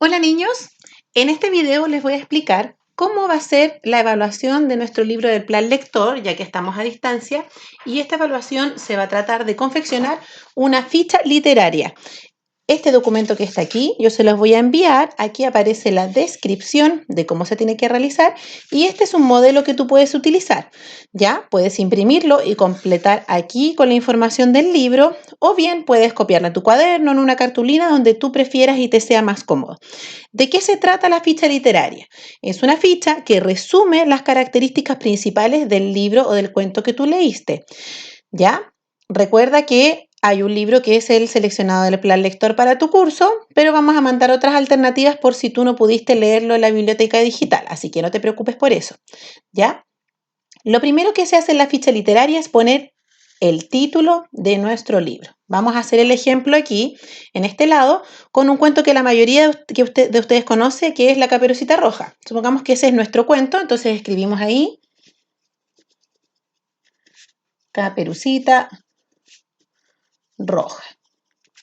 Hola niños, en este video les voy a explicar cómo va a ser la evaluación de nuestro libro del plan lector, ya que estamos a distancia, y esta evaluación se va a tratar de confeccionar una ficha literaria. Este documento que está aquí, yo se los voy a enviar. Aquí aparece la descripción de cómo se tiene que realizar y este es un modelo que tú puedes utilizar. Ya puedes imprimirlo y completar aquí con la información del libro o bien puedes copiarla en tu cuaderno, en una cartulina donde tú prefieras y te sea más cómodo. ¿De qué se trata la ficha literaria? Es una ficha que resume las características principales del libro o del cuento que tú leíste. ¿Ya? Recuerda que hay un libro que es el seleccionado del plan lector para tu curso, pero vamos a mandar otras alternativas por si tú no pudiste leerlo en la biblioteca digital, así que no te preocupes por eso, ¿ya? Lo primero que se hace en la ficha literaria es poner el título de nuestro libro. Vamos a hacer el ejemplo aquí, en este lado, con un cuento que la mayoría de ustedes conoce, que es La Caperucita Roja. Supongamos que ese es nuestro cuento, entonces escribimos ahí Caperucita Roja.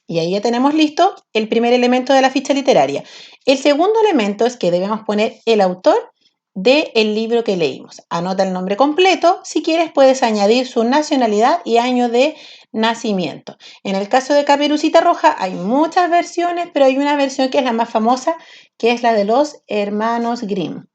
Y ahí ya tenemos listo el primer elemento de la ficha literaria. El segundo elemento es que debemos poner el autor del libro que leímos. Anota el nombre completo. Si quieres puedes añadir su nacionalidad y año de nacimiento. En el caso de Caperucita Roja hay muchas versiones, pero hay una versión que es la más famosa, que es la de los hermanos Grimm.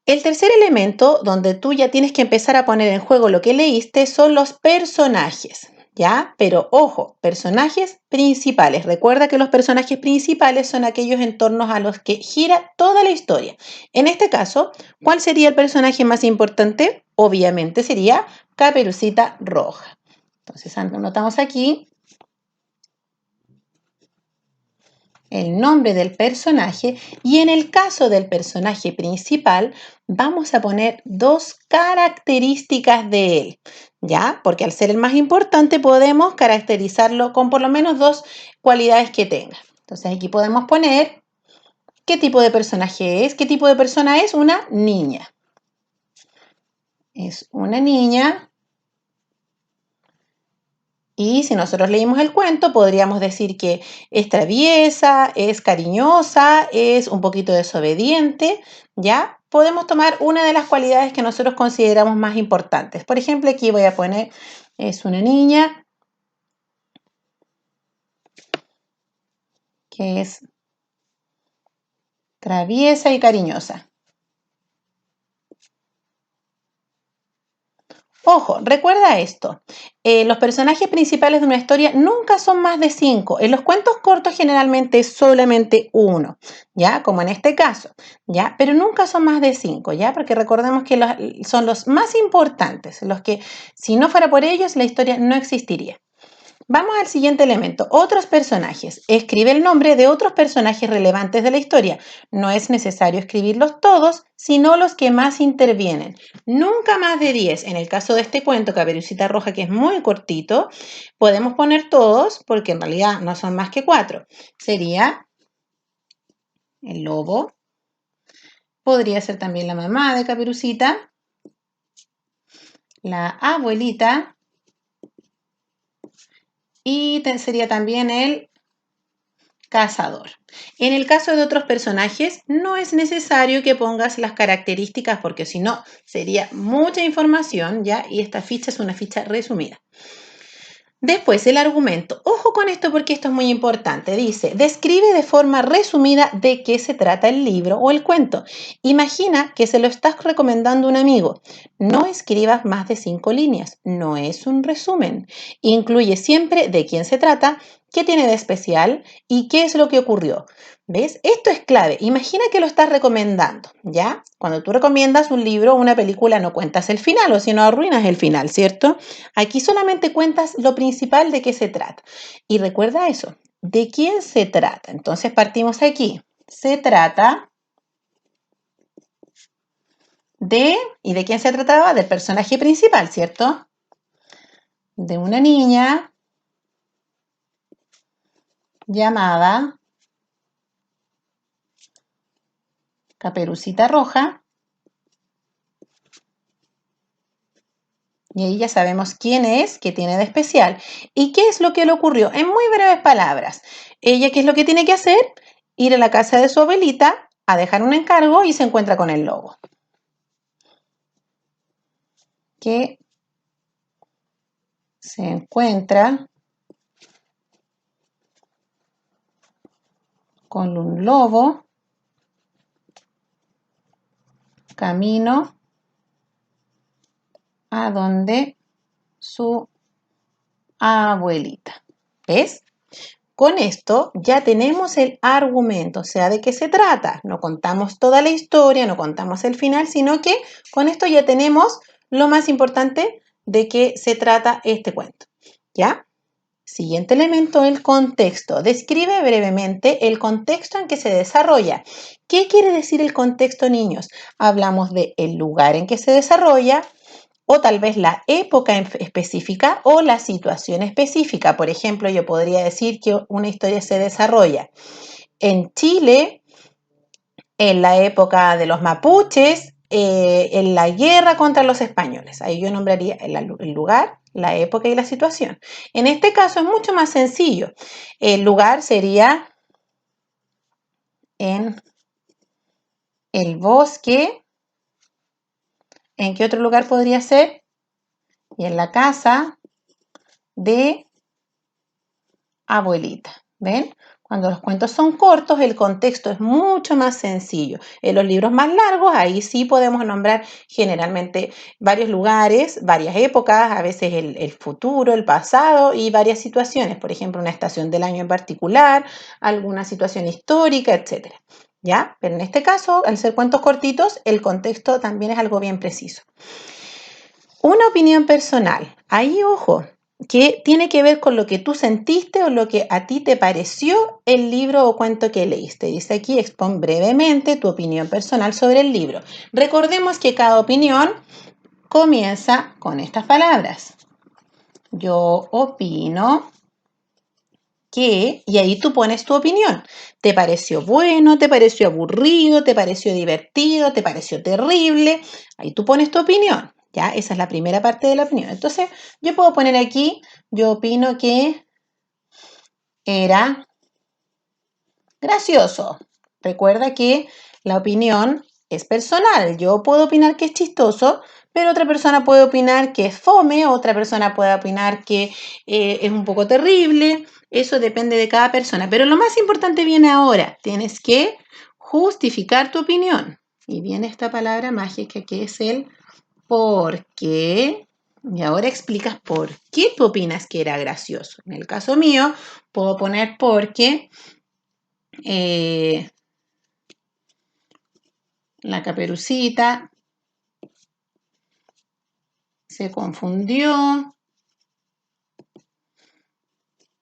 El tercer elemento, donde tú ya tienes que empezar a poner en juego lo que leíste, son los personajes, ¿ya? Pero ojo, personajes principales. Recuerda que los personajes principales son aquellos entornos a los que gira toda la historia. En este caso, ¿cuál sería el personaje más importante? Obviamente sería Caperucita Roja. Entonces, anotamos aquí el nombre del personaje y en el caso del personaje principal vamos a poner dos características de él, ¿ya? Porque al ser el más importante podemos caracterizarlo con por lo menos dos cualidades que tenga. Entonces aquí podemos poner qué tipo de personaje es, qué tipo de persona es, una niña. Es una niña. Y si nosotros leímos el cuento, podríamos decir que es traviesa, es cariñosa, es un poquito desobediente, ¿ya? Podemos tomar una de las cualidades que nosotros consideramos más importantes. Por ejemplo, aquí voy a poner, es una niña que es traviesa y cariñosa. Ojo, recuerda esto. Los personajes principales de una historia nunca son más de 5. En los cuentos cortos generalmente es solamente uno, ¿ya? Como en este caso, ¿ya? Pero nunca son más de 5, ¿ya? Porque recordemos que son los más importantes, los que si no fuera por ellos la historia no existiría. Vamos al siguiente elemento, otros personajes. Escribe el nombre de otros personajes relevantes de la historia. No es necesario escribirlos todos, sino los que más intervienen. Nunca más de 10. En el caso de este cuento, Caperucita Roja, que es muy cortito, podemos poner todos, porque en realidad no son más que 4. Sería el lobo, podría ser también la mamá de Caperucita, la abuelita, y sería también el cazador. En el caso de otros personajes, no es necesario que pongas las características porque si no, sería mucha información, ¿ya? Y esta ficha es una ficha resumida. Después, el argumento. Ojo con esto porque esto es muy importante. Dice, describe de forma resumida de qué se trata el libro o el cuento. Imagina que se lo estás recomendando a un amigo. No escribas más de 5 líneas. No es un resumen. Incluye siempre de quién se trata, qué tiene de especial y qué es lo que ocurrió. ¿Ves? Esto es clave. Imagina que lo estás recomendando, ¿ya? Cuando tú recomiendas un libro o una película no cuentas el final o si no arruinas el final, ¿cierto? Aquí solamente cuentas lo principal de qué se trata. Y recuerda eso, ¿de quién se trata? Entonces partimos aquí. Se trata de, ¿y de quién se trataba? Del personaje principal, ¿cierto? De una niña llamada Caperucita Roja, Y ahí ya sabemos quién es, qué tiene de especial y qué es lo que le ocurrió. En muy breves palabras, ella, ¿qué es lo que tiene que hacer? Ir a la casa de su abuelita a dejar un encargo y se encuentra con el lobo. Que se encuentra con un lobo camino a donde su abuelita. ¿Ves? Con esto ya tenemos el argumento, o sea, ¿de qué se trata? No contamos toda la historia, no contamos el final, sino que con esto ya tenemos lo más importante de qué se trata este cuento. ¿Ya? Siguiente elemento, el contexto. Describe brevemente el contexto en que se desarrolla. ¿Qué quiere decir el contexto, niños? Hablamos del lugar en que se desarrolla, o tal vez la época específica o la situación específica. Por ejemplo, yo podría decir que una historia se desarrolla en Chile en la época de los mapuches, en la guerra contra los españoles. Ahí yo nombraría el lugar, la época y la situación. En este caso es mucho más sencillo. El lugar sería en el bosque. ¿En qué otro lugar podría ser? Y en la casa de abuelita. ¿Ven? Cuando los cuentos son cortos, el contexto es mucho más sencillo. En los libros más largos, ahí sí podemos nombrar generalmente varios lugares, varias épocas, a veces el futuro, el pasado y varias situaciones. Por ejemplo, una estación del año en particular, alguna situación histórica, etc. ¿Ya? Pero en este caso, al ser cuentos cortitos, el contexto también es algo bien preciso. Una opinión personal. Ahí, ojo, que tiene que ver con lo que tú sentiste o lo que a ti te pareció el libro o cuento que leíste. Dice aquí, expon brevemente tu opinión personal sobre el libro. Recordemos que cada opinión comienza con estas palabras. Yo opino que, y ahí tú pones tu opinión. ¿Te pareció bueno? ¿Te pareció aburrido? ¿Te pareció divertido? ¿Te pareció terrible? Ahí tú pones tu opinión. ¿Ya? Esa es la primera parte de la opinión. Entonces, yo puedo poner aquí, yo opino que era gracioso. Recuerda que la opinión es personal. Yo puedo opinar que es chistoso, pero otra persona puede opinar que es fome, otra persona puede opinar que es un poco terrible. Eso depende de cada persona. Pero lo más importante viene ahora. Tienes que justificar tu opinión. Y viene esta palabra mágica que es el por qué. Y ahora explicas por qué tú opinas que era gracioso. En el caso mío, puedo poner porque la Caperucita se confundió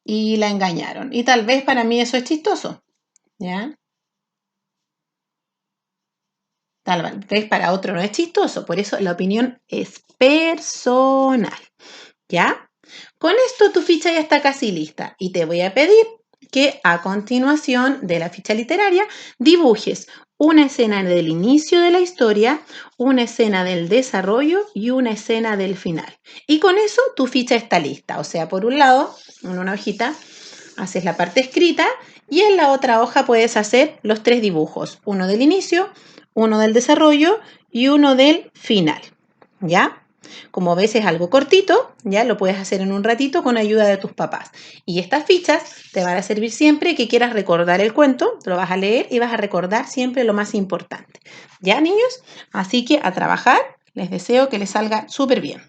y la engañaron. Y tal vez para mí eso es chistoso, ¿ya? Tal vez para otro no es chistoso, por eso la opinión es personal, ¿ya? Con esto tu ficha ya está casi lista y te voy a pedir que a continuación de la ficha literaria dibujes una escena del inicio de la historia, una escena del desarrollo y una escena del final. Y con eso tu ficha está lista. O sea, por un lado, en una hojita, haces la parte escrita y en la otra hoja puedes hacer los 3 dibujos. Uno del inicio, uno del desarrollo y uno del final. ¿Ya? Como ves es algo cortito, ya lo puedes hacer en un ratito con ayuda de tus papás. Y estas fichas te van a servir siempre que quieras recordar el cuento, lo vas a leer y vas a recordar siempre lo más importante. ¿Ya, niños? Así que a trabajar, les deseo que les salga súper bien.